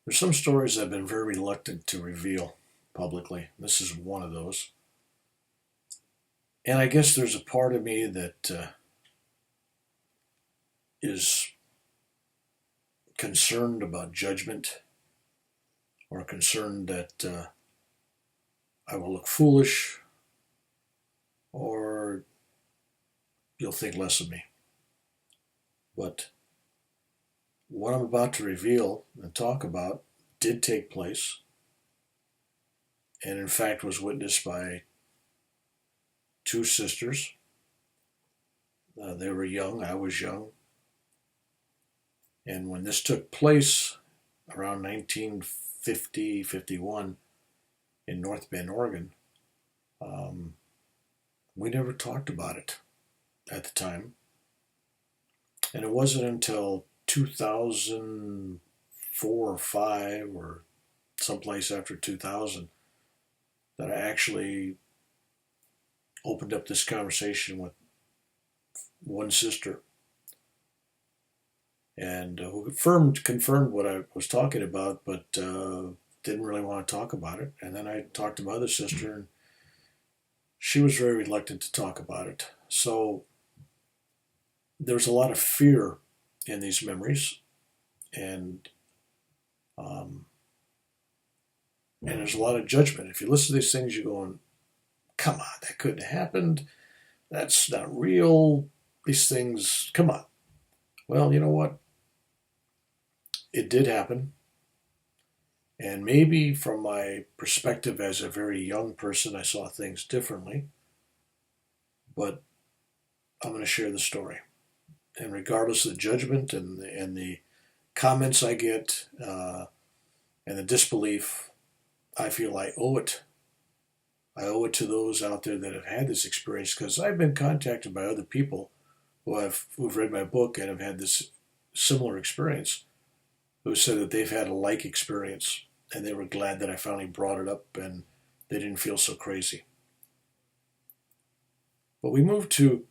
There's some stories I've been very reluctant to reveal publicly. This is one of those. And I guess there's a part of me that is concerned about judgment or concerned that I will look foolish or you'll think less of me. But what I'm about to reveal and talk about did take place and, in fact, was witnessed by two sisters. They were young, I was young. And when this took place around 1950, 51 in North Bend, Oregon, um, we never talked about it at the time. And it wasn't until 2004 or 5 or someplace after 2000 that I actually opened up this conversation with one sister and who confirmed what I was talking about, but didn't really want to talk about it. And then I talked to my other sister, and she was very reluctant to talk about it. So there's a lot of fear in these memories, and um, and there's a lot of judgment. If you listen to these things, you're going, "Come on, that couldn't have happened. That's not real. These things, come on." Well, you know what? It did happen. And maybe from my perspective as a very young person, I saw things differently. But I'm going to share the story. And regardless of the judgment and the comments I get and the disbelief, I feel I owe it. I owe it to those out there that have had this experience because I've been contacted by other people who've read my book and have had this similar experience, who said that they've had a like experience and they were glad that I finally brought it up and they didn't feel so crazy. But we moved to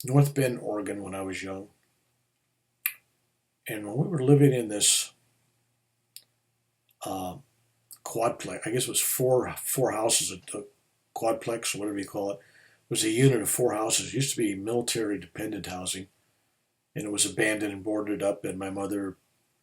North Bend, Oregon when I was young. And when we were living in this uh, quadplex, I guess it was four houses, a quadplex, or whatever you call it. It was a unit of four houses. It used to be military dependent housing. And it was abandoned and boarded up. And my mother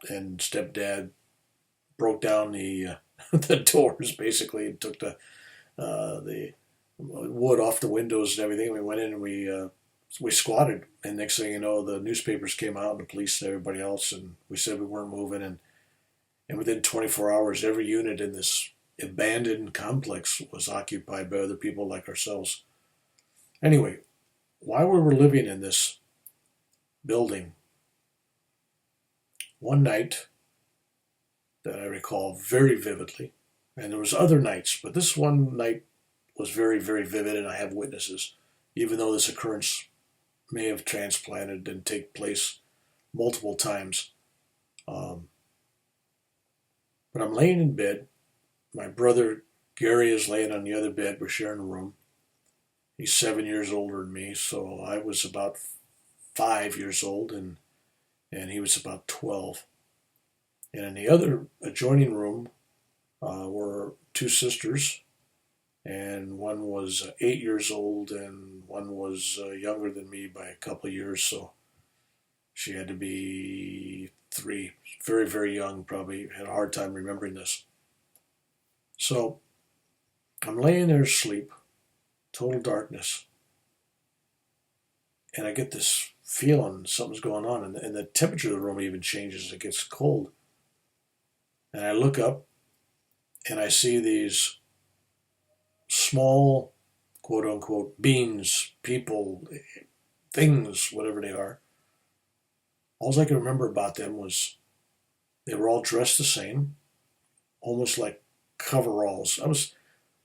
and stepdad broke down the the doors basically and took the wood off the windows and everything. We went in and we squatted, and next thing you know, the newspapers came out and the police and everybody else, and we said we weren't moving, and within 24 hours, every unit in this abandoned complex was occupied by other people like ourselves. Anyway, while we were living in this building, one night that I recall very vividly, and there was other nights, but this one night was very, very vivid, and I have witnesses, even though this occurrence may have transplanted and take place multiple times. Um, but I'm laying in bed. My brother Gary is laying on the other bed. We're sharing a room. He's 7 years older than me, so I was about 5 years old, and he was about 12. And in the other adjoining room were two sisters, and one was 8 years old, and one was younger than me by a couple of years, so she had to be 3. Very, very young, probably had a hard time remembering this. So I'm laying there asleep, total darkness, and I get this feeling something's going on, and the temperature of the room even changes. It gets cold. And I look up, and I see these small, quote unquote, beings, people, things, whatever they are. All I can remember about them was they were all dressed the same, almost like coveralls. I was,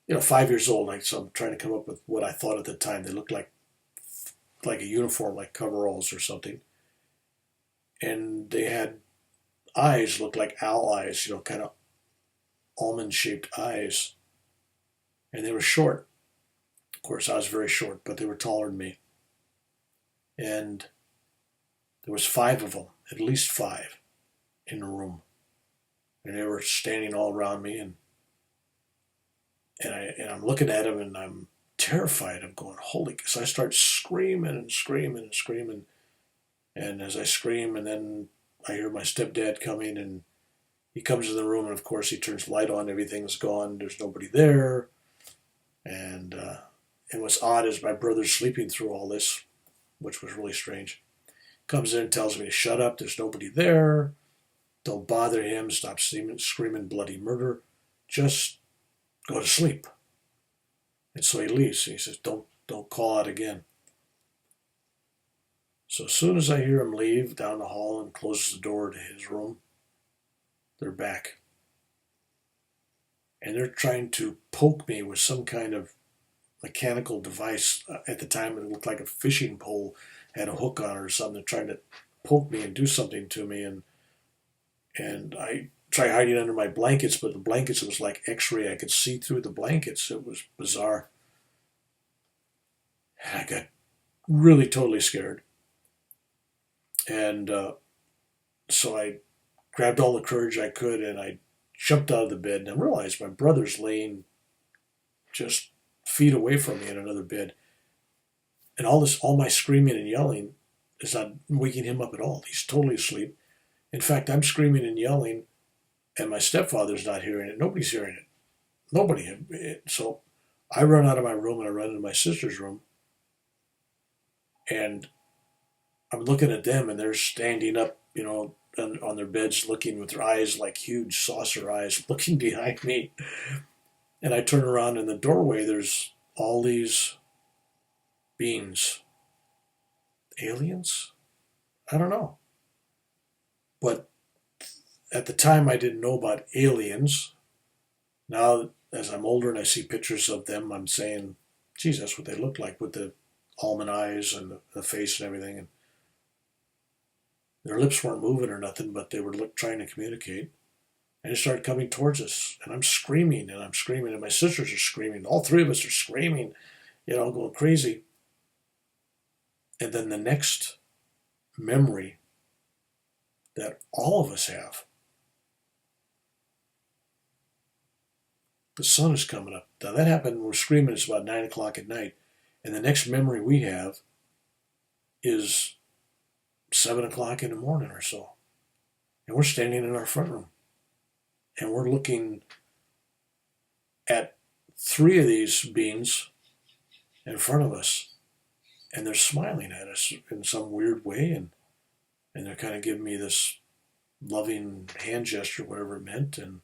5 years old, so I'm trying to come up with what I thought at the time. They looked like a uniform, like coveralls or something. And they had eyes, looked like owl eyes, kind of almond-shaped eyes. And they were short. Of course, I was very short, but they were taller than me. And there was 5 of them, at least 5, in the room. and they were standing all around me, and I'm looking at them, and I'm terrified. I'm going, holy, because I start screaming and screaming and screaming, and as I scream, and then I hear my stepdad coming, and he comes in the room, and of course he turns the light on. Everything's gone. There's nobody there, and what's odd is my brother's sleeping through all this, which was really strange. Comes in and tells me to shut up. There's nobody there. Don't bother him. Stop screaming bloody murder. Just go to sleep. And so he leaves. He says, don't call out again. So as soon as I hear him leave down the hall and closes the door to his room, they're back. And they're trying to poke me with some kind of mechanical device. At the time, it looked like a fishing pole had a hook on it or something. They're trying to poke me and do something to me. And I try hiding under my blankets, but the blankets, it was like x-ray. I could see through the blankets. It was bizarre. And I got really totally scared. And so I grabbed all the courage I could, and I jumped out of the bed, and I realized my brother's laying just feet away from me in another bed. And all my screaming and yelling is not waking him up at all. He's totally asleep. In fact, I'm screaming and yelling, and my stepfather's not hearing it. Nobody's hearing it. Nobody. So I run out of my room, and I run into my sister's room, and I'm looking at them, and they're standing up, on their beds, looking with their eyes like huge saucer eyes, looking behind me. And I turn around in the doorway, there's all these beings. Aliens? I don't know. But at the time, I didn't know about aliens. Now, as I'm older and I see pictures of them, I'm saying, geez, that's what they look like with the almond eyes and the face and everything. And their lips weren't moving or nothing, but they were trying to communicate. And they started coming towards us. And I'm screaming, and my sisters are screaming. All three of us are screaming, going crazy. And then the next memory that all of us have, the sun is coming up. Now that happened when we're screaming. It's about 9 o'clock at night. And the next memory we have is 7 o'clock in the morning or so. And we're standing in our front room. And we're looking at three of these beings in front of us. And they're smiling at us in some weird way. And they're kind of giving me this loving hand gesture, whatever it meant. And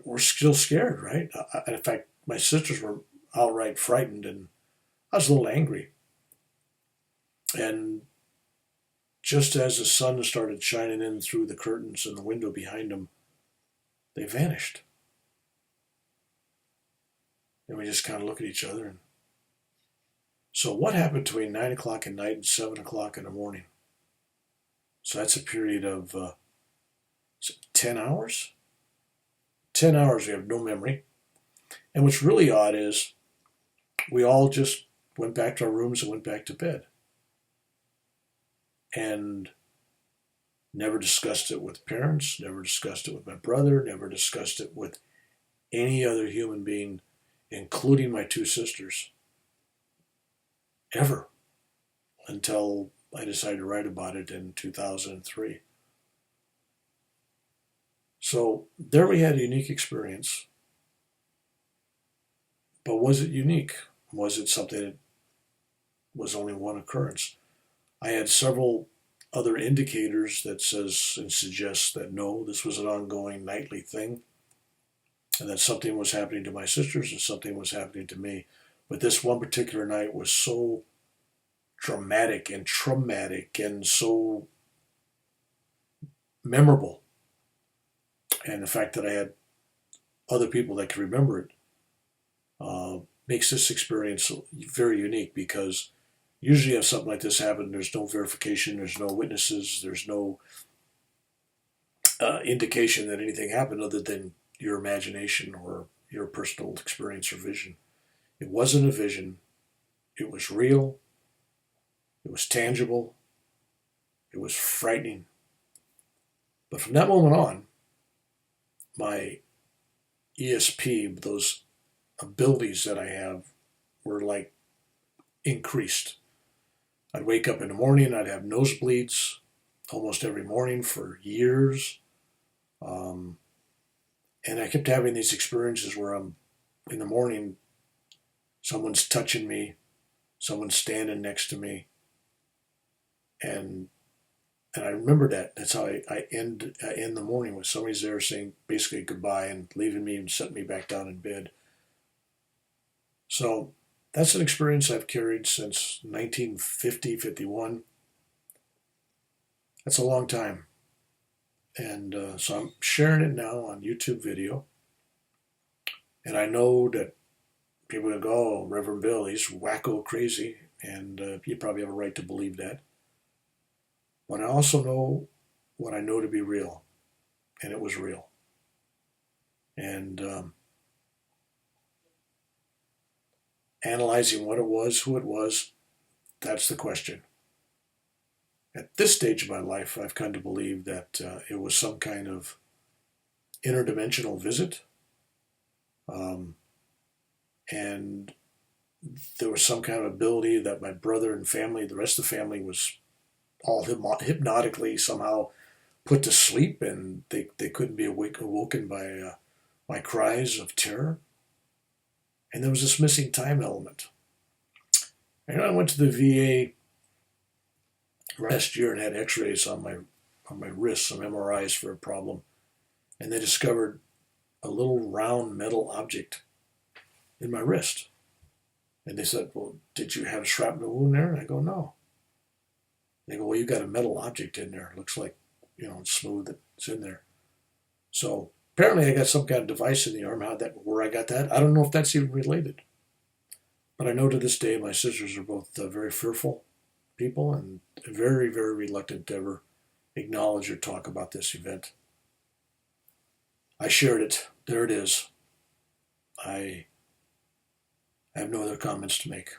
we're still scared, right? In fact, my sisters were outright frightened, and I was a little angry. And just as the sun started shining in through the curtains and the window behind them, they vanished. And we just kind of look at each other. And so what happened between 9 o'clock at night and 7 o'clock in the morning? So that's a period of 10 hours? 10 hours we have no memory. And what's really odd is we all just went back to our rooms and went back to bed. And never discussed it with parents, never discussed it with my brother, never discussed it with any other human being, including my two sisters. Ever. Until I decided to write about it in 2003. So there we had a unique experience. But was it unique? Was it something that was only one occurrence? I had several other indicators that says and suggests that no, this was an ongoing nightly thing, and that something was happening to my sisters and something was happening to me. But this one particular night was so dramatic and traumatic and so memorable. And the fact that I had other people that could remember it makes this experience very unique, because usually if something like this happened, there's no verification, there's no witnesses, there's no indication that anything happened other than your imagination or your personal experience or vision. It wasn't a vision. It was real. It was tangible. It was frightening. But from that moment on, my ESP, those abilities that I have, were like increased. I'd wake up in the morning, I'd have nosebleeds almost every morning for years. Um, and I kept having these experiences where I'm in the morning, someone's touching me, someone's standing next to me, and I remember that. That's how I end the morning with somebody's there saying basically goodbye and leaving me and setting me back down in bed. So that's an experience I've carried since 1950, 51. That's a long time. And so I'm sharing it now on YouTube video. And I know that people will go, oh, Reverend Bill, he's wacko crazy. And you probably have a right to believe that. But I also know what I know to be real. And it was real. And analyzing what it was, who it was, that's the question. At this stage of my life, I've come to believe that it was some kind of interdimensional visit. And there was some kind of ability that my brother and family, the rest of the family, was all hypnotically somehow put to sleep, and they couldn't be awoken by my cries of terror. And there was this missing time element. And I went to the VA last year and had X-rays on my wrists, some MRIs for a problem, and they discovered a little round metal object in my wrist. And they said, "Well, did you have a shrapnel wound there?" And I go, "No." They go, "Well, you got a metal object in there. It looks like, it's smooth. It's in there." So apparently, I got some kind of device in the arm. Where I got that, I don't know if that's even related. But I know to this day, my sisters are both very fearful people and very, very reluctant to ever acknowledge or talk about this event. I shared it. There it is. I have no other comments to make.